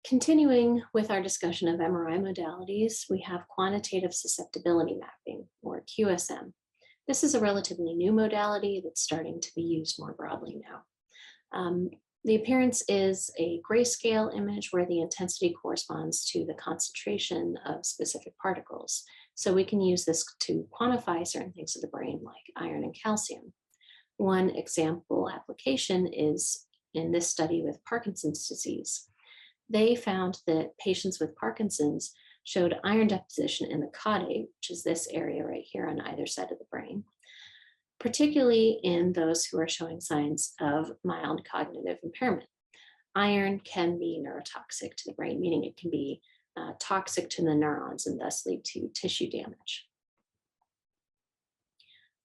Continuing with our discussion of MRI modalities, we have quantitative susceptibility mapping, or QSM. This is a relatively new modality that's starting to be used more broadly now. The appearance is a grayscale image where the intensity corresponds to the concentration of specific particles. So we can use this to quantify certain things of the brain like iron and calcium. One example application is in this study with Parkinson's disease. They found that patients with Parkinson's showed iron deposition in the caudate, which is this area right here on either side of the brain, particularly in those who are showing signs of mild cognitive impairment. Iron can be neurotoxic to the brain, meaning it can be toxic to the neurons and thus lead to tissue damage.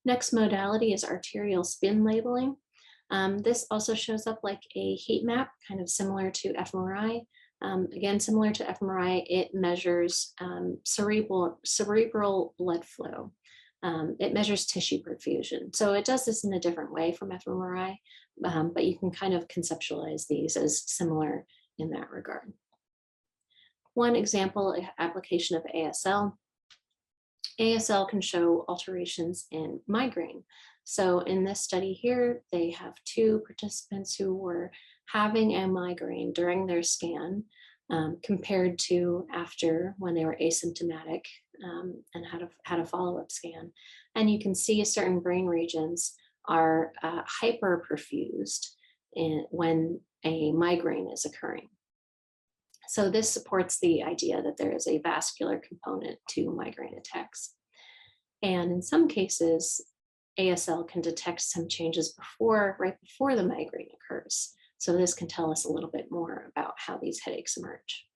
Next modality is arterial spin labeling. This also shows up like a heat map, kind of similar to fMRI. Again, similar to fMRI, it measures cerebral blood flow. It measures tissue perfusion. So it does this in a different way from fMRI, but you can kind of conceptualize these as similar in that regard. One example application of ASL. ASL can show alterations in migraine. So in this study here, they have two participants who were having a migraine during their scan compared to after when they were asymptomatic and had a follow-up scan. And you can see certain brain regions are hyperperfused when a migraine is occurring. So this supports the idea that there is a vascular component to migraine attacks. And in some cases, ASL can detect some changes right before the migraine occurs. So this can tell us a little bit more about how these headaches emerge.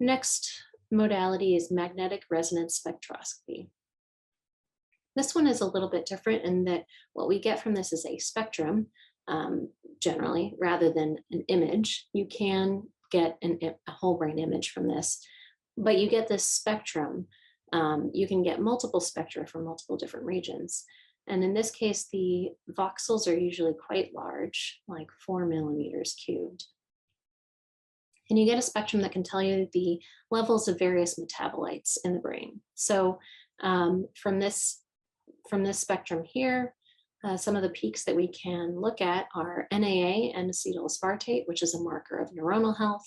Next modality is magnetic resonance spectroscopy. This one is a little bit different in that what we get from this is a spectrum, generally, rather than an image. You can get a whole brain image from this, but you get this spectrum. You can get multiple spectra from multiple different regions. And in this case, the voxels are usually quite large, like 4 millimeters cubed. And you get a spectrum that can tell you the levels of various metabolites in the brain. So from this spectrum here, some of the peaks that we can look at are NAA, N-acetyl aspartate, which is a marker of neuronal health.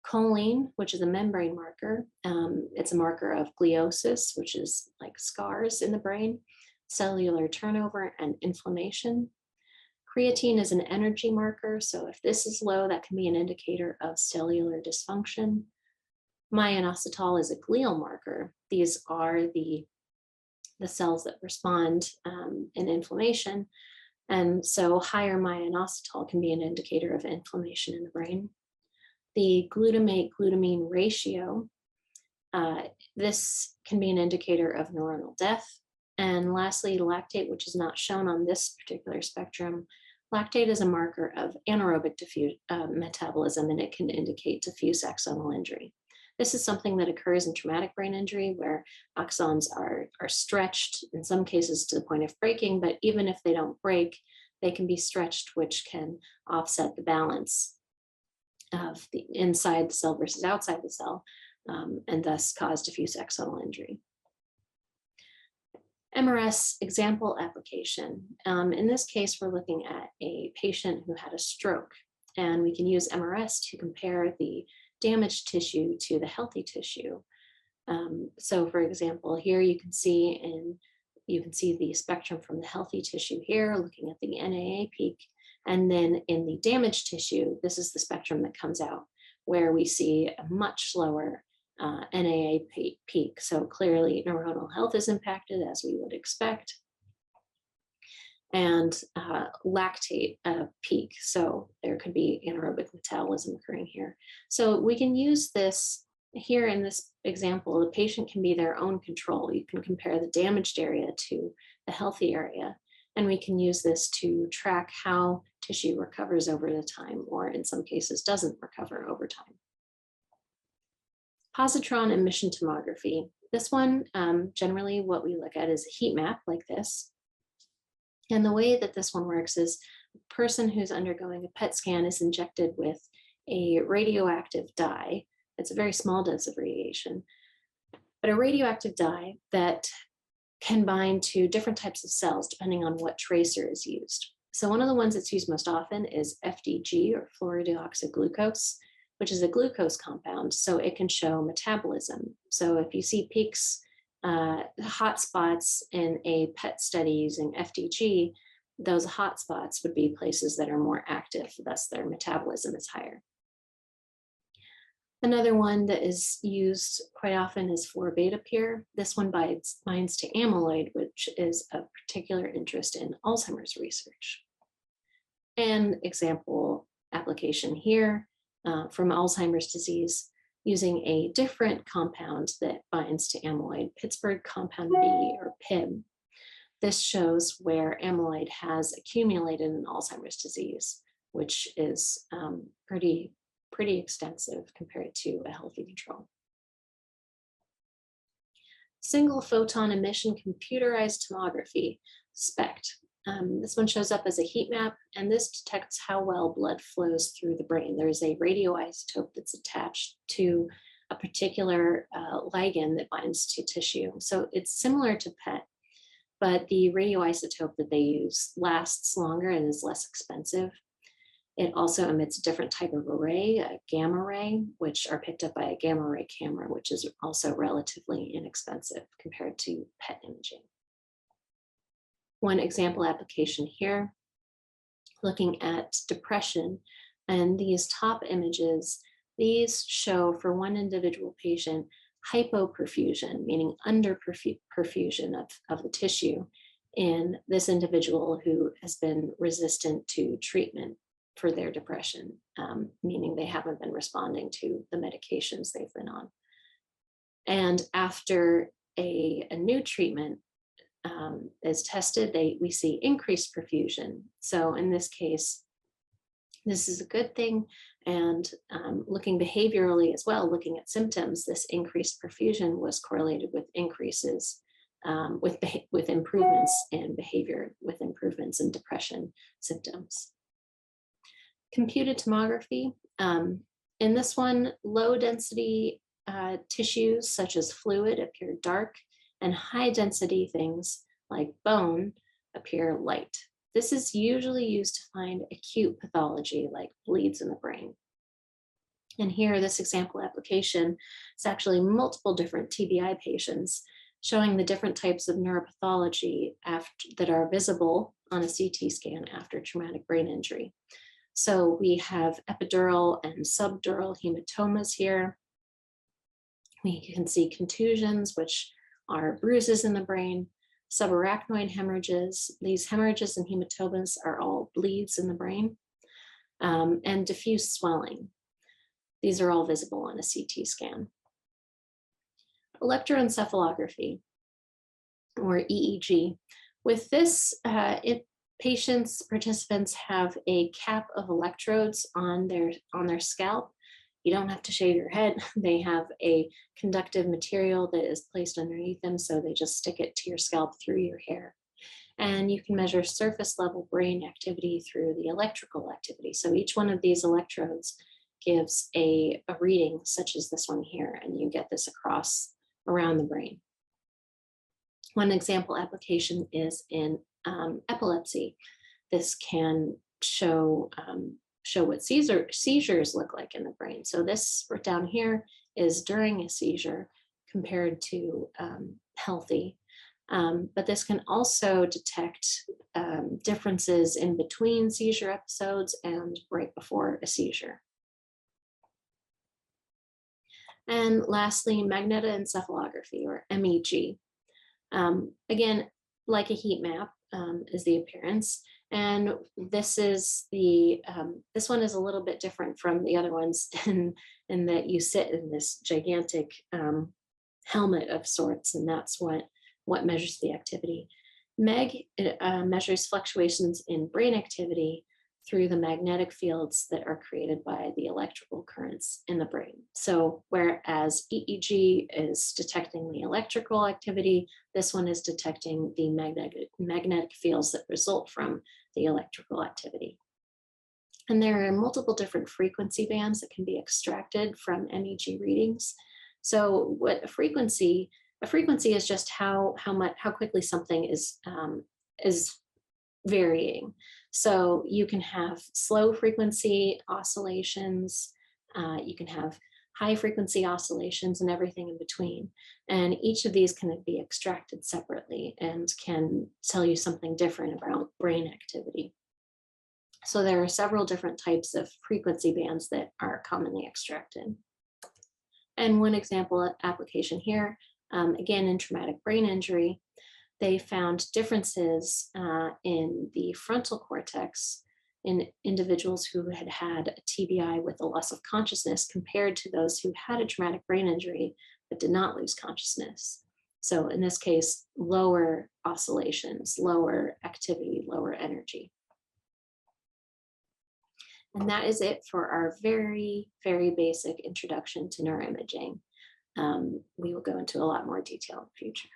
Choline, which is a membrane marker. It's a marker of gliosis, which is like scars in the brain, cellular turnover, and inflammation. Creatine is an energy marker, so if this is low, that can be an indicator of cellular dysfunction. Myoinositol is a glial marker. These are the cells that respond in inflammation, and so higher myoinositol can be an indicator of inflammation in the brain. The glutamate-glutamine ratio, this can be an indicator of neuronal death. And lastly, lactate, which is not shown on this particular spectrum. Lactate is a marker of anaerobic metabolism, and it can indicate diffuse axonal injury. This is something that occurs in traumatic brain injury where axons are stretched, in some cases to the point of breaking, but even if they don't break, they can be stretched, which can offset the balance of the inside the cell versus outside the cell, and thus cause diffuse axonal injury. MRS example application. In this case, we're looking at a patient who had a stroke, and we can use MRS to compare the damaged tissue to the healthy tissue. So for example, here you can see the spectrum from the healthy tissue here, looking at the NAA peak. And then in the damaged tissue, this is the spectrum that comes out where we see a much lower NAA peak. So clearly neuronal health is impacted as we would expect. And lactate peak. So there could be anaerobic metabolism occurring here. So we can use this here in this example. The patient can be their own control. You can compare the damaged area to the healthy area. And we can use this to track how tissue recovers over the time, or in some cases doesn't recover over time. Positron emission tomography. This one, generally what we look at is a heat map like this. And the way that this one works is a person who's undergoing a PET scan is injected with a radioactive dye. It's a very small dose of radiation, but a radioactive dye that can bind to different types of cells depending on what tracer is used. So one of the ones that's used most often is FDG, or fluorodeoxyglucose, which is a glucose compound, so it can show metabolism. So if you see peaks, hot spots in a PET study using FDG, those hot spots would be places that are more active, thus their metabolism is higher. Another one that is used quite often is 4-beta-PIR. This one binds to amyloid, which is of particular interest in Alzheimer's research. An example application here from Alzheimer's disease using a different compound that binds to amyloid, Pittsburgh compound B, or PIB. This shows where amyloid has accumulated in Alzheimer's disease, which is pretty extensive compared to a healthy control. Single photon emission computerized tomography, SPECT. This one shows up as a heat map, and this detects how well blood flows through the brain. There is a radioisotope that's attached to a particular ligand that binds to tissue. So it's similar to PET, but the radioisotope that they use lasts longer and is less expensive. It also emits a different type of array, a gamma ray, which are picked up by a gamma ray camera, which is also relatively inexpensive compared to PET imaging. One example application here, looking at depression, and these top images, these show for one individual patient hypoperfusion, meaning underperfusion of the tissue in this individual who has been resistant to treatment for their depression, meaning they haven't been responding to the medications they've been on. And after a new treatment is tested, we see increased perfusion. So in this case, this is a good thing. And looking behaviorally as well, looking at symptoms, this increased perfusion was correlated with increases, with improvements in behavior, with improvements in depression symptoms. Computed tomography. In this one, low density tissues such as fluid appear dark, and high density things like bone appear light. This is usually used to find acute pathology like bleeds in the brain. And here, this example application is actually multiple different TBI patients showing the different types of neuropathology that are visible on a CT scan after traumatic brain injury. So we have epidural and subdural hematomas here. We can see contusions, which are bruises in the brain, subarachnoid hemorrhages. These hemorrhages and hematomas are all bleeds in the brain, and diffuse swelling. These are all visible on a CT scan. Electroencephalography, or EEG. With this, participants have a cap of electrodes on their scalp. You don't have to shave your head. They have a conductive material that is placed underneath them, so they just stick it to your scalp through your hair. And you can measure surface level brain activity through the electrical activity. So each one of these electrodes gives a reading, such as this one here, and you get this around the brain. One example application is in epilepsy. This can show what seizures look like in the brain. So this down here is during a seizure compared to healthy. But this can also detect differences in between seizure episodes and right before a seizure. And lastly, magnetoencephalography, or MEG. Again, like a heat map is the appearance. And this one is a little bit different from the other ones in that you sit in this gigantic helmet of sorts, and that's what measures the activity. MEG measures fluctuations in brain activity through the magnetic fields that are created by the electrical currents in the brain. So whereas EEG is detecting the electrical activity, this one is detecting the magnetic fields that result from the electrical activity. And there are multiple different frequency bands that can be extracted from MEG readings. So what a frequency is just how quickly something is varying. So you can have slow frequency oscillations, you can have high frequency oscillations and everything in between. And each of these can be extracted separately and can tell you something different about brain activity. So there are several different types of frequency bands that are commonly extracted. And one example application here, again in traumatic brain injury, they found differences in the frontal cortex in individuals who had had a TBI with a loss of consciousness compared to those who had a traumatic brain injury but did not lose consciousness. So in this case, lower oscillations, lower activity, lower energy. And that is it for our very, very basic introduction to neuroimaging. We will go into a lot more detail in the future.